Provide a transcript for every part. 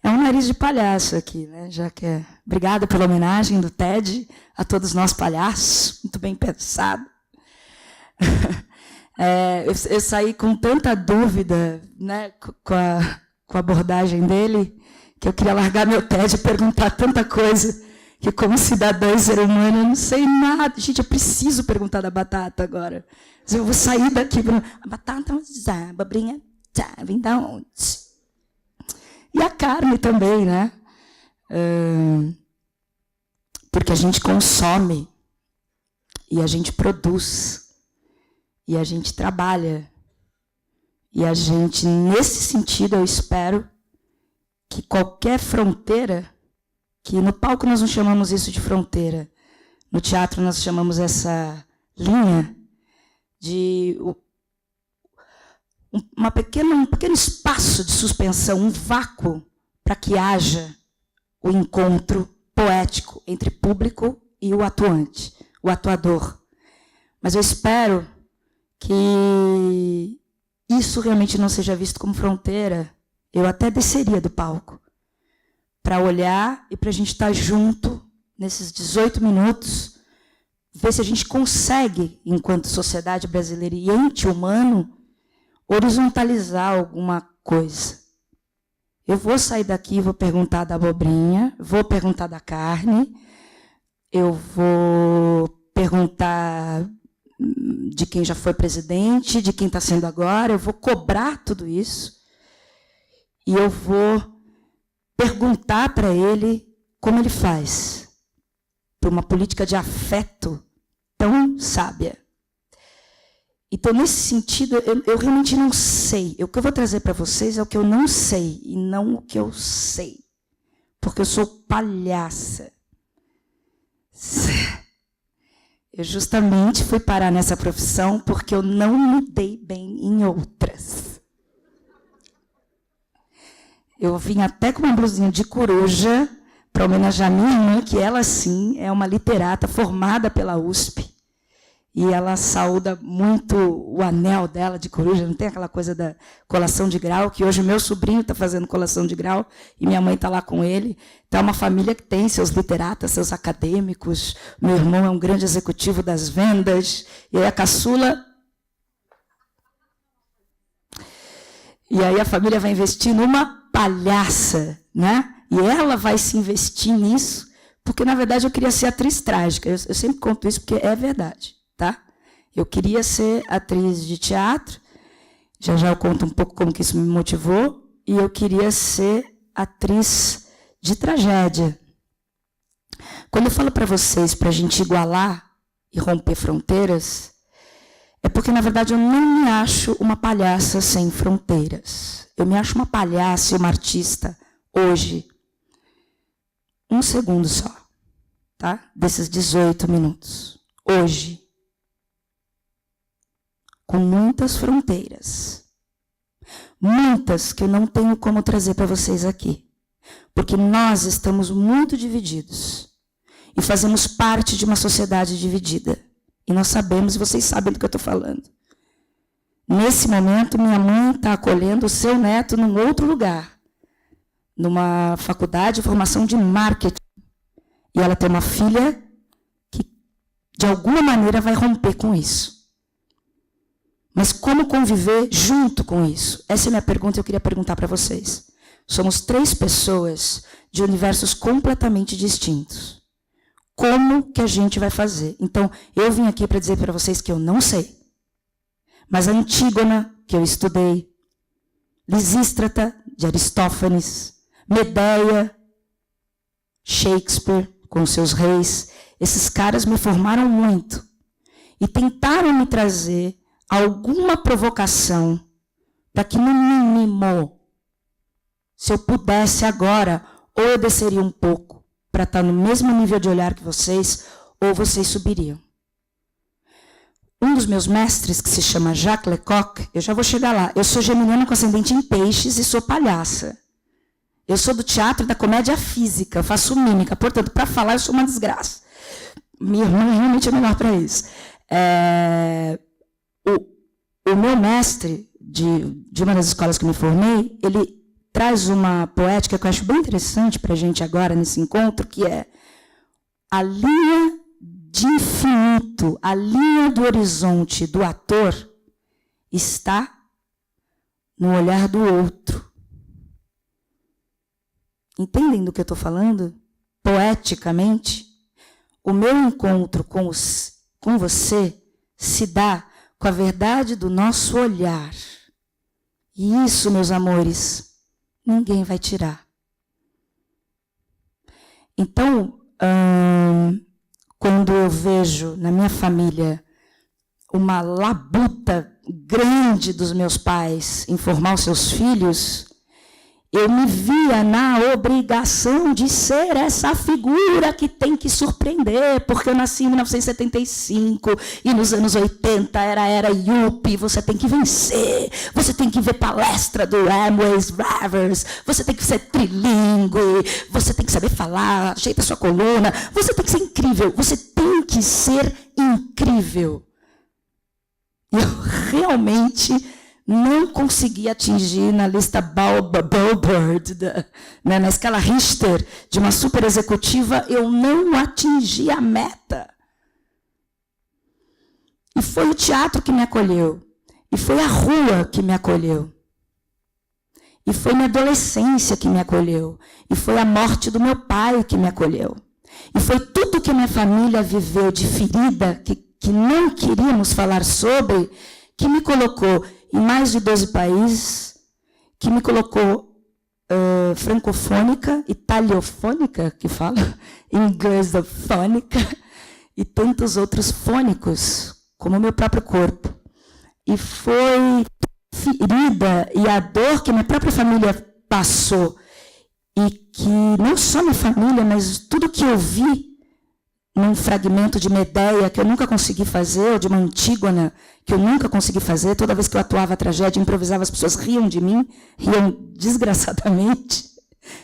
É um nariz de palhaço aqui, né? Já que é... Obrigada pela homenagem do TED a todos nós palhaços, muito bem pensado. Eu saí com tanta dúvida, né, com a abordagem dele, que eu queria largar meu TED e perguntar tanta coisa, que como cidadã e ser humano eu não sei nada. Gente, eu preciso perguntar da batata agora. Eu vou sair daqui... A batata, a abobrinha, vem da onde? E a carne também, né? Porque a gente consome, e a gente produz, e a gente trabalha. E a gente, nesse sentido, eu espero que qualquer fronteira, que no palco nós não chamamos isso de fronteira, no teatro nós chamamos essa linha de um pequeno espaço de suspensão, um vácuo, para que haja o encontro poético entre público e o atuante, o atuador. Mas eu espero que isso realmente não seja visto como fronteira. Eu até desceria do palco para olhar e para a gente estar junto nesses 18 minutos, ver se a gente consegue, enquanto sociedade brasileira e ente humano, horizontalizar alguma coisa. Eu vou sair daqui, vou perguntar da abobrinha, vou perguntar da carne, eu vou perguntar de quem já foi presidente, de quem está sendo agora, eu vou cobrar tudo isso e eu vou perguntar para ele como ele faz por uma política de afeto tão sábia. Então, nesse sentido, eu realmente não sei. O que eu vou trazer para vocês é o que eu não sei, e não o que eu sei. Porque eu sou palhaça. Eu justamente fui parar nessa profissão porque eu não me dei bem em outras. Eu vim até com uma blusinha de coruja para homenagear minha irmã, que ela, sim, é uma literata formada pela USP. E ela saúda muito o anel dela de coruja, não tem aquela coisa da colação de grau, que hoje o meu sobrinho está fazendo colação de grau, e minha mãe está lá com ele. Então, é uma família que tem seus literatas, seus acadêmicos. Meu irmão é um grande executivo das vendas, e aí a caçula... E aí a família vai investir numa palhaça, né? E ela vai se investir nisso, porque, na verdade, eu queria ser atriz trágica. Eu sempre conto isso porque é verdade. Tá? Eu queria ser atriz de teatro, já eu conto um pouco como que isso me motivou, e eu queria ser atriz de tragédia. Quando eu falo para vocês para a gente igualar e romper fronteiras, é porque, na verdade, eu não me acho uma palhaça sem fronteiras. Eu me acho uma palhaça e uma artista hoje. Um segundo só, tá? Desses 18 minutos. Hoje. Com muitas fronteiras. Muitas que eu não tenho como trazer para vocês aqui. Porque nós estamos muito divididos. E fazemos parte de uma sociedade dividida. E nós sabemos, e vocês sabem do que eu estou falando. Nesse momento, minha mãe está acolhendo o seu neto num outro lugar. Numa faculdade de formação de marketing. E ela tem uma filha que, de alguma maneira, vai romper com isso. Mas como conviver junto com isso? Essa é a minha pergunta e eu queria perguntar para vocês. Somos 3 pessoas de universos completamente distintos. Como que a gente vai fazer? Então, eu vim aqui para dizer para vocês que eu não sei. Mas a Antígona, que eu estudei, Lisístrata, de Aristófanes, Medeia, Shakespeare, com seus reis, esses caras me formaram muito. E tentaram me trazer alguma provocação para que, no mínimo, se eu pudesse agora, ou eu desceria um pouco para estar no mesmo nível de olhar que vocês, ou vocês subiriam. Um dos meus mestres, que se chama Jacques Lecoq, eu já vou chegar lá, eu sou geminiana com ascendente em peixes e sou palhaça. Eu sou do teatro e da comédia física, eu faço mímica, portanto, para falar eu sou uma desgraça. Minha irmã realmente é melhor para isso. O meu mestre, de uma das escolas que me formei, ele traz uma poética que eu acho bem interessante para a gente agora, nesse encontro, que é a linha de infinito, a linha do horizonte do ator está no olhar do outro. Entendem do que eu estou falando? Poeticamente, o meu encontro com você se dá com a verdade do nosso olhar. E isso, meus amores, ninguém vai tirar. Então, quando eu vejo na minha família uma labuta grande dos meus pais em formar os seus filhos, eu me via na obrigação de ser essa figura que tem que surpreender, porque eu nasci em 1975 e nos anos 80 era Yuppie, você tem que vencer, você tem que ver palestra do Amway's Ravers, você tem que ser trilingue, você tem que saber falar, ajeita a sua coluna, você tem que ser incrível, você tem que ser incrível. Eu realmente não consegui atingir na lista Billboard, na escala Richter, de uma super executiva, eu não atingi a meta. E foi o teatro que me acolheu, e foi a rua que me acolheu, e foi minha adolescência que me acolheu, e foi a morte do meu pai que me acolheu, e foi tudo que minha família viveu de ferida, que não queríamos falar sobre, que me colocou em mais de 12 países, que me colocou francofônica, italiofônica, que fala, inglesofônica, e tantos outros fônicos, como o meu próprio corpo. E foi ferida e a dor que minha própria família passou, e que não só minha família, mas tudo que eu vi num fragmento de Medeia, que eu nunca consegui fazer, ou de uma Antígona, que eu nunca consegui fazer, toda vez que eu atuava a tragédia, improvisava, as pessoas riam de mim, riam desgraçadamente,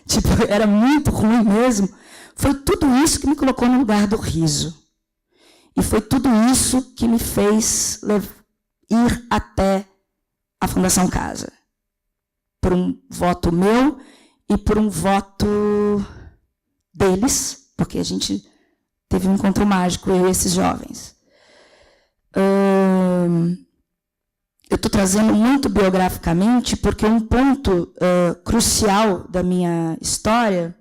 tipo, era muito ruim mesmo. Foi tudo isso que me colocou no lugar do riso. E foi tudo isso que me fez ir até a Fundação Casa. Por um voto meu e por um voto deles, porque a gente teve um encontro mágico, eu e esses jovens. Eu estou trazendo muito biograficamente, porque um ponto crucial da minha história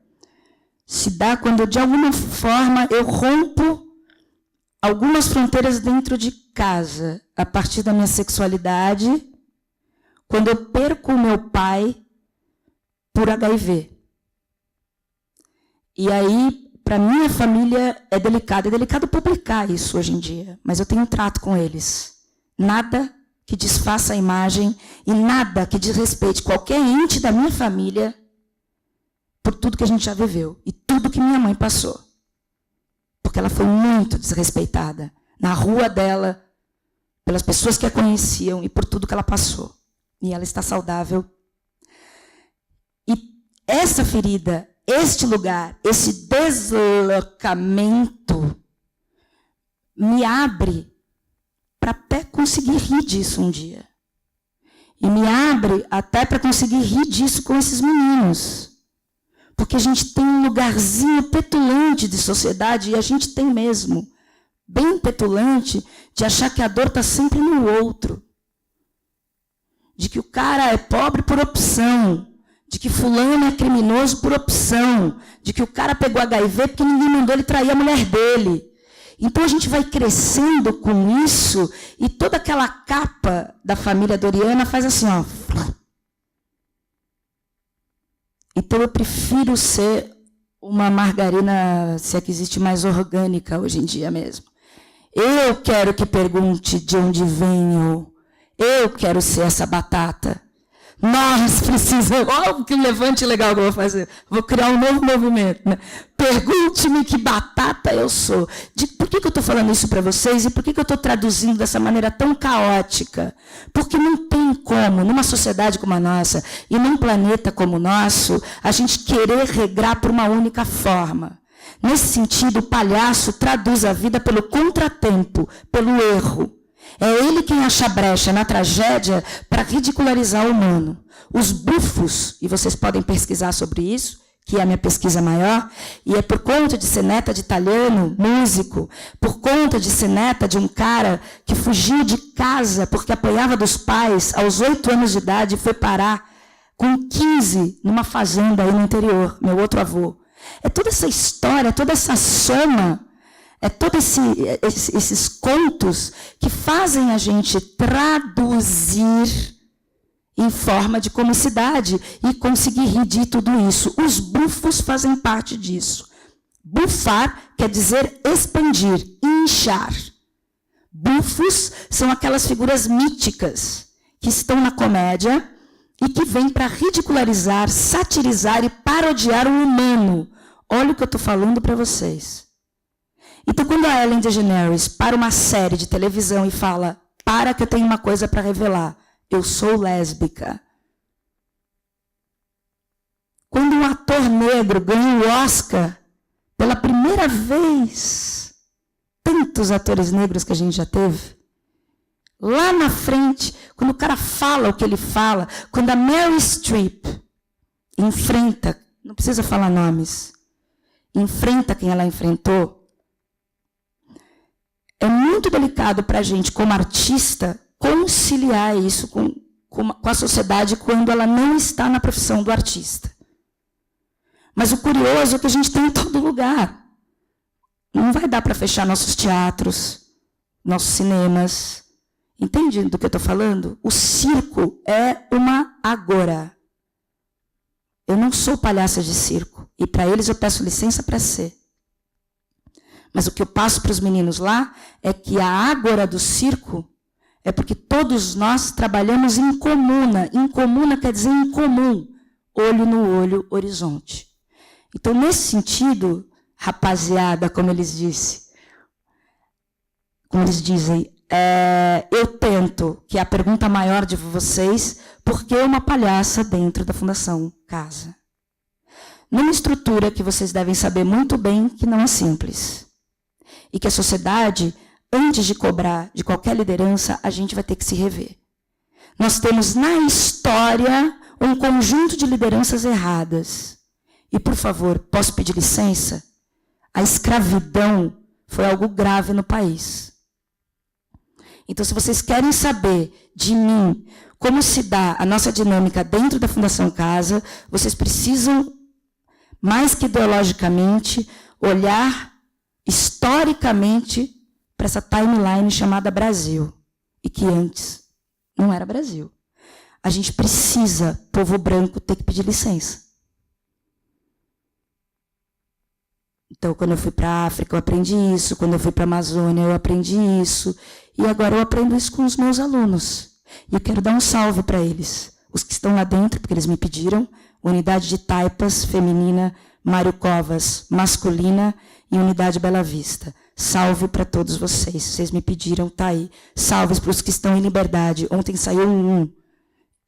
se dá quando, de alguma forma, eu rompo algumas fronteiras dentro de casa, a partir da minha sexualidade, quando eu perco o meu pai por HIV. E aí, para minha família, é delicado publicar isso hoje em dia, mas eu tenho um trato com eles. Nada que desfaça a imagem e nada que desrespeite qualquer ente da minha família por tudo que a gente já viveu e tudo que minha mãe passou. Porque ela foi muito desrespeitada na rua dela, pelas pessoas que a conheciam e por tudo que ela passou. E ela está saudável. E essa ferida, este lugar, esse deslocamento me abre para até conseguir rir disso um dia. E me abre até para conseguir rir disso com esses meninos. Porque a gente tem um lugarzinho petulante de sociedade, e a gente tem mesmo, bem petulante, de achar que a dor está sempre no outro. De que o cara é pobre por opção, de que fulano é criminoso por opção, de que o cara pegou HIV porque ninguém mandou ele trair a mulher dele. Então a gente vai crescendo com isso e toda aquela capa da família Doriana faz assim, ó. Então eu prefiro ser uma margarina, se é que existe, mais orgânica hoje em dia mesmo. Eu quero que pergunte de onde venho. Eu quero ser essa batata. Nós precisamos... Olha que levante legal que eu vou fazer. Vou criar um novo movimento. Né? Pergunte-me que batata eu sou. Por que eu estou falando isso para vocês e por que eu estou traduzindo dessa maneira tão caótica? Porque não tem como, numa sociedade como a nossa e num planeta como o nosso, a gente querer regrar por uma única forma. Nesse sentido, o palhaço traduz a vida pelo contratempo, pelo erro. É ele quem acha brecha na tragédia para ridicularizar o humano. Os bufos, e vocês podem pesquisar sobre isso, que é a minha pesquisa maior, e é por conta de ser neta de italiano, músico, por conta de ser neta de um cara que fugiu de casa porque apanhava dos pais aos 8 anos de idade e foi parar com 15 numa fazenda aí no interior, meu outro avô. É toda essa história, toda essa soma, é todos esses contos que fazem a gente traduzir em forma de comicidade e conseguir rir de tudo isso. Os bufos fazem parte disso. Bufar quer dizer expandir, inchar. Bufos são aquelas figuras míticas que estão na comédia e que vêm para ridicularizar, satirizar e parodiar o humano. Olha o que eu estou falando para vocês. Então, quando a Ellen DeGeneres para uma série de televisão e fala, para que eu tenho uma coisa para revelar, eu sou lésbica. Quando um ator negro ganha o Oscar, pela primeira vez, tantos atores negros que a gente já teve, lá na frente, quando o cara fala o que ele fala, quando a Meryl Streep enfrenta, não precisa falar nomes, enfrenta quem ela enfrentou, é muito delicado para a gente, como artista, conciliar isso com a sociedade quando ela não está na profissão do artista. Mas o curioso é que a gente tem em todo lugar. Não vai dar para fechar nossos teatros, nossos cinemas. Entende do que eu estou falando? O circo é uma agora. Eu não sou palhaça de circo. E para eles eu peço licença para ser. Mas o que eu passo para os meninos lá é que a ágora do circo é porque todos nós trabalhamos em comuna. Em comuna quer dizer em comum. Olho no olho, horizonte. Então, nesse sentido, rapaziada, como eles dizem, eu tento, que é a pergunta maior de vocês, por que uma palhaça dentro da Fundação Casa? Numa estrutura que vocês devem saber muito bem que não é simples. E que a sociedade, antes de cobrar de qualquer liderança, a gente vai ter que se rever. Nós temos na história um conjunto de lideranças erradas. E, por favor, posso pedir licença? A escravidão foi algo grave no país. Então, se vocês querem saber de mim como se dá a nossa dinâmica dentro da Fundação Casa, vocês precisam, mais que ideologicamente, olhar historicamente para essa timeline chamada Brasil, e que antes não era Brasil. A gente precisa, povo branco, ter que pedir licença. Então, quando eu fui para a África, eu aprendi isso. Quando eu fui para a Amazônia, eu aprendi isso. E agora eu aprendo isso com os meus alunos. E eu quero dar um salve para eles. Os que estão lá dentro, porque eles me pediram. Unidade de Taipas, feminina. Mário Covas, masculina. E Unidade Bela Vista. Salve para todos vocês. Vocês me pediram, tá aí. Salves para os que estão em liberdade. Ontem saiu um.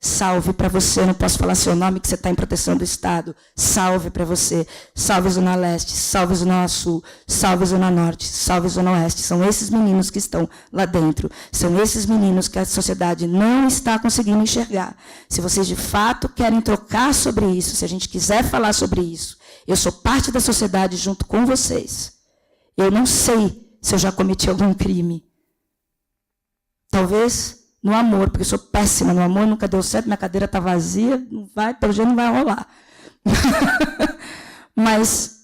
Salve para você, não posso falar seu nome, que você está em proteção do Estado. Salve para você. Salve Zona Leste, salve Zona Sul, salve Zona Norte, salve Zona Oeste. São esses meninos que estão lá dentro. São esses meninos que a sociedade não está conseguindo enxergar. Se vocês de fato querem trocar sobre isso, se a gente quiser falar sobre isso, eu sou parte da sociedade junto com vocês. Eu não sei se eu já cometi algum crime. Talvez no amor, porque eu sou péssima no amor, nunca deu certo, minha cadeira está vazia, não vai, pelo jeito não vai rolar. Mas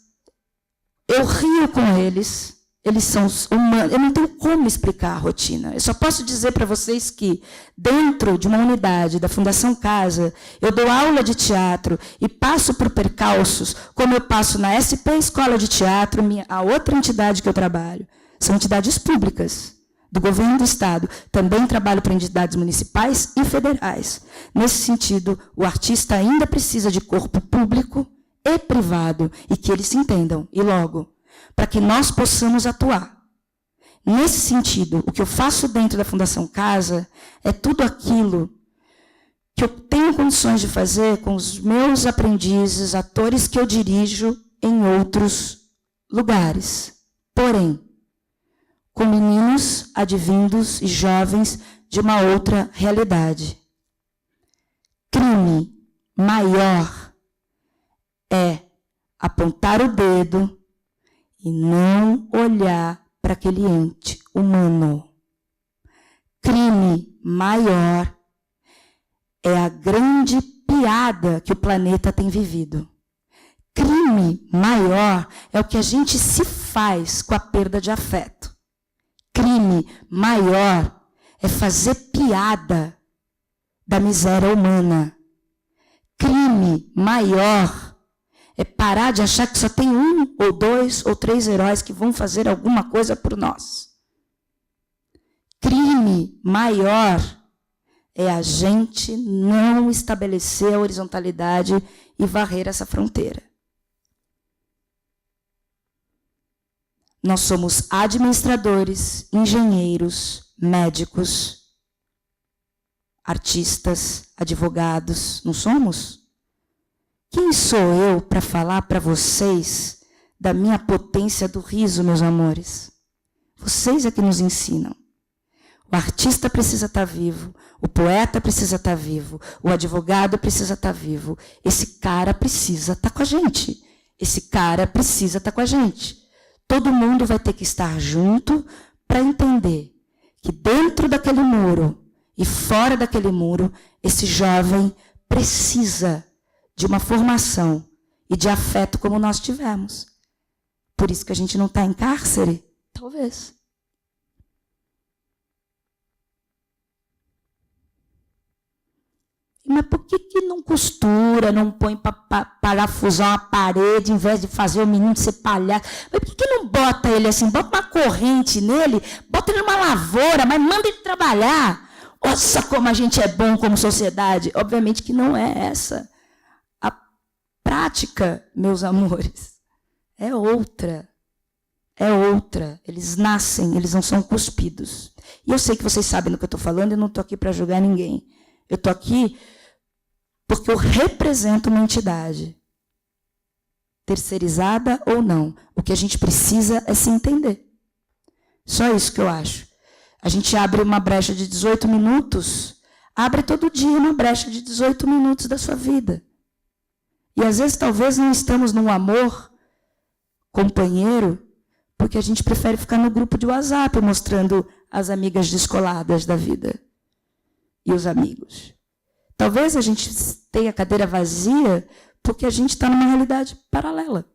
eu rio com eles são humanos, eu não tenho como explicar a rotina. Eu só posso dizer para vocês que, dentro de uma unidade da Fundação Casa, eu dou aula de teatro e passo por percalços, como eu passo na SP Escola de Teatro, a outra entidade que eu trabalho. São entidades públicas do governo do Estado. Também trabalho para entidades municipais e federais. Nesse sentido, o artista ainda precisa de corpo público e privado, e que eles se entendam, e logo, para que nós possamos atuar. Nesse sentido, o que eu faço dentro da Fundação Casa é tudo aquilo que eu tenho condições de fazer com os meus aprendizes, atores que eu dirijo em outros lugares. Porém, com meninos advindos e jovens de uma outra realidade. Crime maior é apontar o dedo e não olhar para aquele ente humano. Crime maior é a grande piada que o planeta tem vivido. Crime maior é o que a gente se faz com a perda de afeto. Crime maior é fazer piada da miséria humana. Crime maior é parar de achar que só tem 1 ou 2 ou 3 heróis que vão fazer alguma coisa por nós. Crime maior é a gente não estabelecer a horizontalidade e varrer essa fronteira. Nós somos administradores, engenheiros, médicos, artistas, advogados, não somos? Quem sou eu para falar para vocês da minha potência do riso, meus amores? Vocês é que nos ensinam. O artista precisa estar vivo, o poeta precisa estar vivo, o advogado precisa estar vivo. Esse cara precisa estar com a gente. Esse cara precisa estar com a gente. Todo mundo vai ter que estar junto para entender que dentro daquele muro e fora daquele muro, esse jovem precisa de uma formação e de afeto como nós tivemos. Por isso que a gente não está em cárcere? Talvez. Mas por que não costura, não põe para parafusar uma parede, em vez de fazer o menino ser palhaço? Mas por que não bota ele assim, bota uma corrente nele, bota ele numa lavoura, mas manda ele trabalhar? Nossa, como a gente é bom como sociedade. Obviamente que não é essa a prática, meus amores. É outra. É outra. Eles nascem, eles não são cuspidos. E eu sei que vocês sabem do que eu estou falando, eu não estou aqui para julgar ninguém. Eu estou aqui porque eu represento uma entidade, terceirizada ou não. O que a gente precisa é se entender. Só isso que eu acho. A gente abre uma brecha de 18 minutos, abre todo dia uma brecha de 18 minutos da sua vida. E às vezes talvez não estamos num amor companheiro, porque a gente prefere ficar no grupo de WhatsApp mostrando as amigas descoladas da vida e os amigos. Talvez a gente tenha a cadeira vazia porque a gente está numa realidade paralela.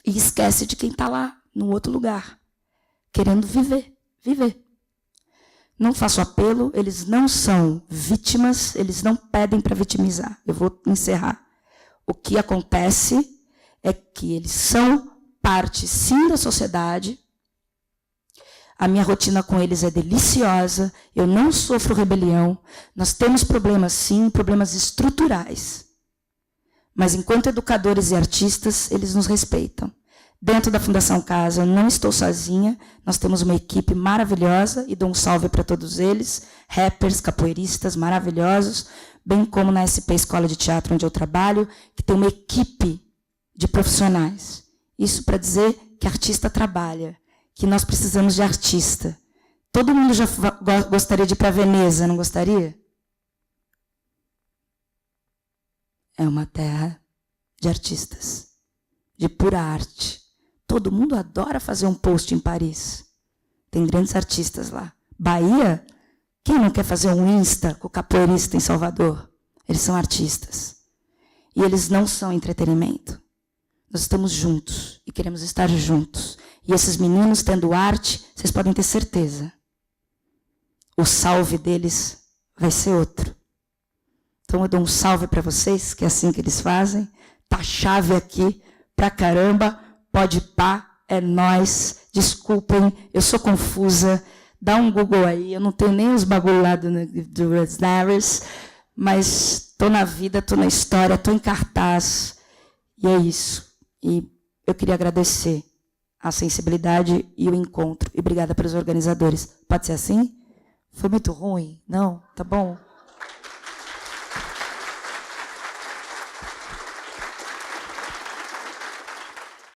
E esquece de quem está lá, no outro lugar, querendo viver. Não faço apelo, eles não são vítimas, eles não pedem para vitimizar. Eu vou encerrar. O que acontece é que eles são parte, sim, da sociedade. A minha rotina com eles é deliciosa, eu não sofro rebelião. Nós temos problemas, sim, problemas estruturais. Mas, enquanto educadores e artistas, eles nos respeitam. Dentro da Fundação Casa, eu não estou sozinha, nós temos uma equipe maravilhosa, e dou um salve para todos eles, rappers, capoeiristas maravilhosos, bem como na SP Escola de Teatro, onde eu trabalho, que tem uma equipe de profissionais. Isso para dizer que artista trabalha, que nós precisamos de artista. Todo mundo já gostaria de ir para Veneza, não gostaria? É uma terra de artistas, de pura arte. Todo mundo adora fazer um post em Paris. Tem grandes artistas lá. Bahia, quem não quer fazer um Insta com o capoeirista em Salvador? Eles são artistas. E eles não são entretenimento. Nós estamos juntos e queremos estar juntos. E esses meninos tendo arte, vocês podem ter certeza. O salve deles vai ser outro. Então eu dou um salve para vocês, que é assim que eles fazem. Tá chave aqui pra caramba. Pode pá, é nóis. Desculpem, eu sou confusa. Dá um Google aí. Eu não tenho nem os bagulho lá do Snares, mas tô na vida, tô na história, tô em cartaz. E é isso. E eu queria agradecer a sensibilidade e o encontro. E obrigada pelos organizadores. Pode ser assim? Foi muito ruim? Não? Tá bom?